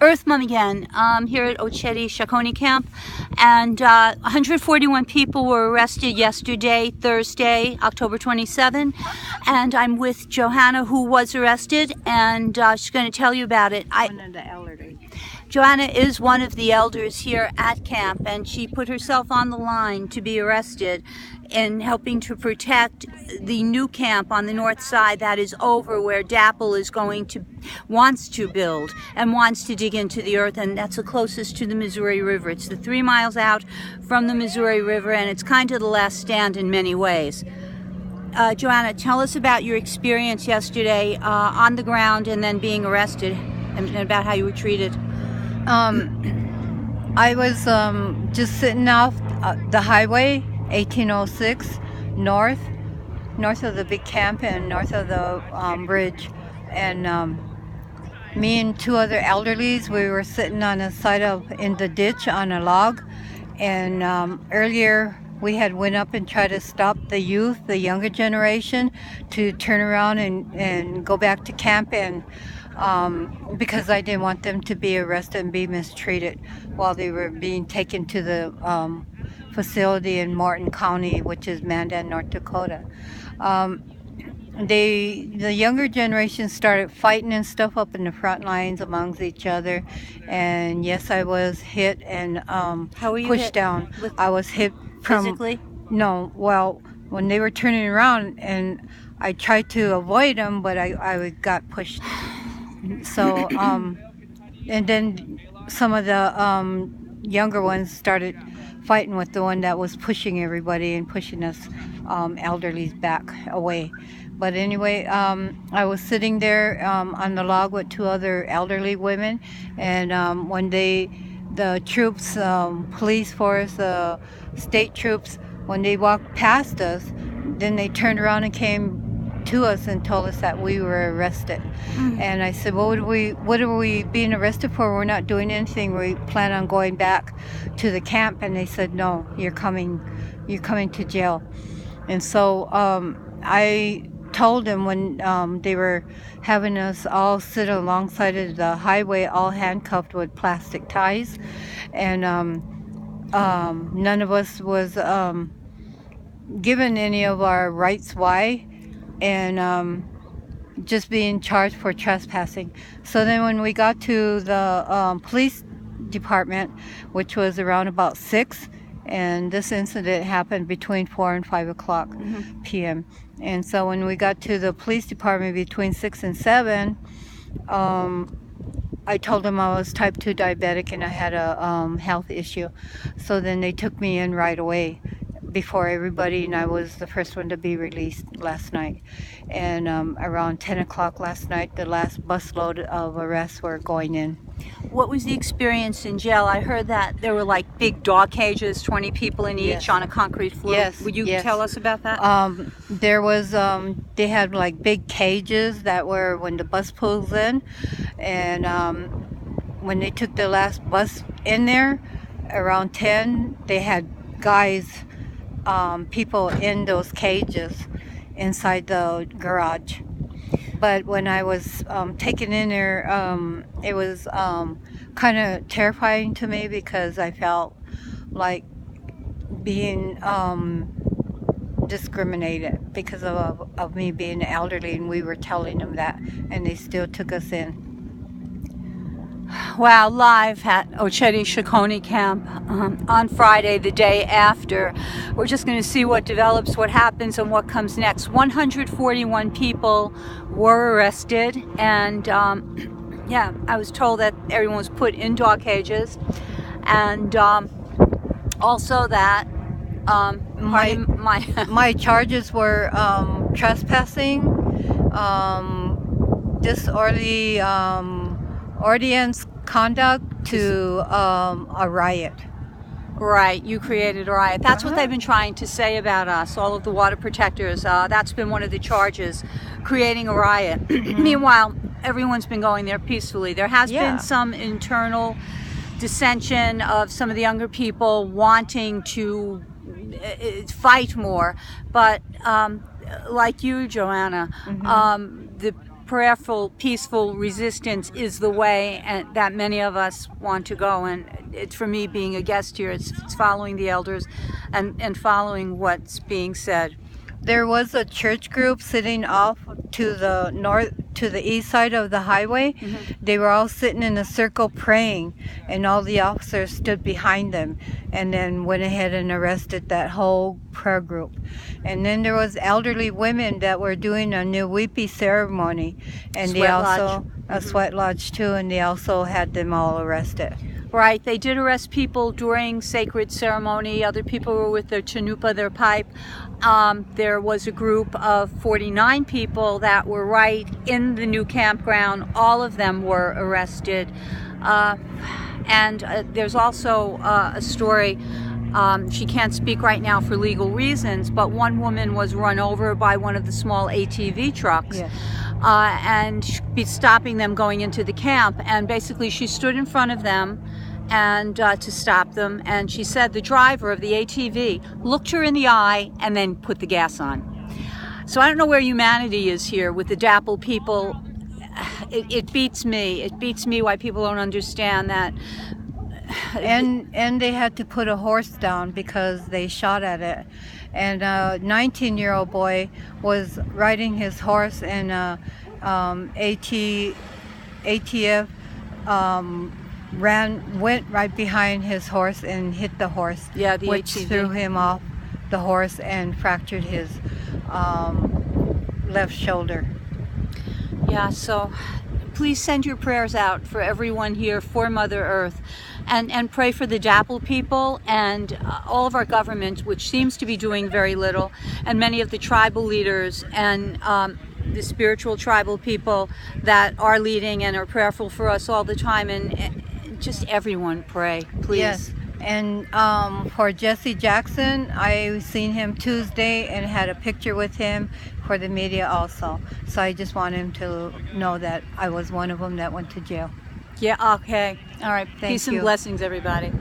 Earth Mom again, here at Oceti Shakoni Camp, and 141 people were arrested yesterday, Thursday, October 27, and I'm with Johanna, who was arrested, and she's going to tell you about it. One of the elderly. Joanna is one of the elders here at camp, and she put herself on the line to be arrested in helping to protect the new camp on the north side that is over, where DAPL wants to build and wants to dig into the earth, and that's the closest to the Missouri River. It's the 3 miles out from the Missouri River, and it's kind of the last stand in many ways. Joanna, tell us about your experience yesterday on the ground and then being arrested, and about how you were treated. I was just sitting off the highway, 1806, north of the big camp and north of the bridge. And me and two other elderlies, we were sitting on the side in the ditch on a log. And earlier we had went up and tried to stop the youth, the younger generation, to turn around and go back to camp, and because I didn't want them to be arrested and be mistreated while they were being taken to the facility in Morton County, which is Mandan, North Dakota. The younger generation started fighting and stuff up in the front lines amongst each other, and yes, I was hit and How were you pushed hit? down. I was hit from Physically? No, well, when they were turning around, and I tried to avoid them, but I got pushed. So, and then some of the younger ones started fighting with the one that was pushing everybody and pushing us elderlies back away. But anyway, I was sitting there on the log with two other elderly women, and when the troops, police force, state troops, when they walked past us, then they turned around and came to us and told us that we were arrested. And I said, what are we being arrested for? We're not doing anything. We plan on going back to the camp. And they said, no, you're coming to jail. And so I told them, when they were having us all sit alongside of the highway, all handcuffed with plastic ties, and none of us was given any of our rights. Why? And just being charged for trespassing. So then when we got to the police department, which was around about 6, and this incident happened between 4 and 5 o'clock p.m. And so when we got to the police department between 6 and 7, I told them I was type 2 diabetic and I had a health issue. So then they took me in right away before everybody, and I was the first one to be released last night. And around 10 o'clock last night, the last busload of arrests were going in. What was the experience in jail? I heard that there were like big dog cages, 20 people in each, Yes. on a concrete floor. Yes, Would you yes. tell us about that? There was, they had like big cages that were when the bus pulls in, and when they took the last bus in there, around 10, they had guys, people in those cages inside the garage. But when I was taken in there, it was kind of terrifying to me, because I felt like being discriminated because of me being elderly, and we were telling them that, and they still took us in. Wow, live at Oceti Shakoni Camp on Friday, the day after. We're just going to see what develops, what happens, and what comes next. 141 people were arrested, and yeah, I was told that everyone was put in dog cages, and also that my charges were trespassing, disorderly ordinance conduct to a riot. Right, you created a riot. That's what they've been trying to say about us, all of the water protectors. That's been one of the charges, creating a riot. Meanwhile, everyone's been going there peacefully. There has been some internal dissension of some of the younger people wanting to fight more, but like you, Joanna, the prayerful, peaceful resistance is the way and that many of us want to go. And it's, for me, being a guest here, it's following the elders and following what's being said. There was a church group sitting off to the east side of the highway. They were all sitting in a circle praying, and all the officers stood behind them and then went ahead and arrested that whole prayer group. And then there was elderly women that were doing a Niwipi ceremony, and Sweat they also lodge. a sweat lodge too, and they also had them all arrested. Right, they did arrest people during sacred ceremony. Other people were with their chanupa, their pipe. There was a group of 49 people that were right in the new campground. All of them were arrested. And there's also a story, she can't speak right now for legal reasons, but one woman was run over by one of the small ATV trucks. Yes. And be stopping them going into the camp, and basically she stood in front of them and to stop them, and she said the driver of the ATV looked her in the eye and then put the gas on. So I don't know where humanity is here with the DAPL people. It beats me. It beats me why people don't understand that. And they had to put a horse down because they shot at it. And a 19-year-old boy was riding his horse, and ATF went right behind his horse and hit the horse, Yeah, the which ATV. threw him off the horse and fractured his left shoulder. Yeah, so please send your prayers out for everyone here, for Mother Earth, and pray for the DAPL people and all of our government, which seems to be doing very little, and many of the tribal leaders and the spiritual tribal people that are leading and are prayerful for us all the time, and just everyone pray, please. Yes. And for Jesse Jackson, I seen him Tuesday and had a picture with him for the media also. So I just want him to know that I was one of them that went to jail. Yeah, okay. All right. Thank Peace and you. blessings, everybody.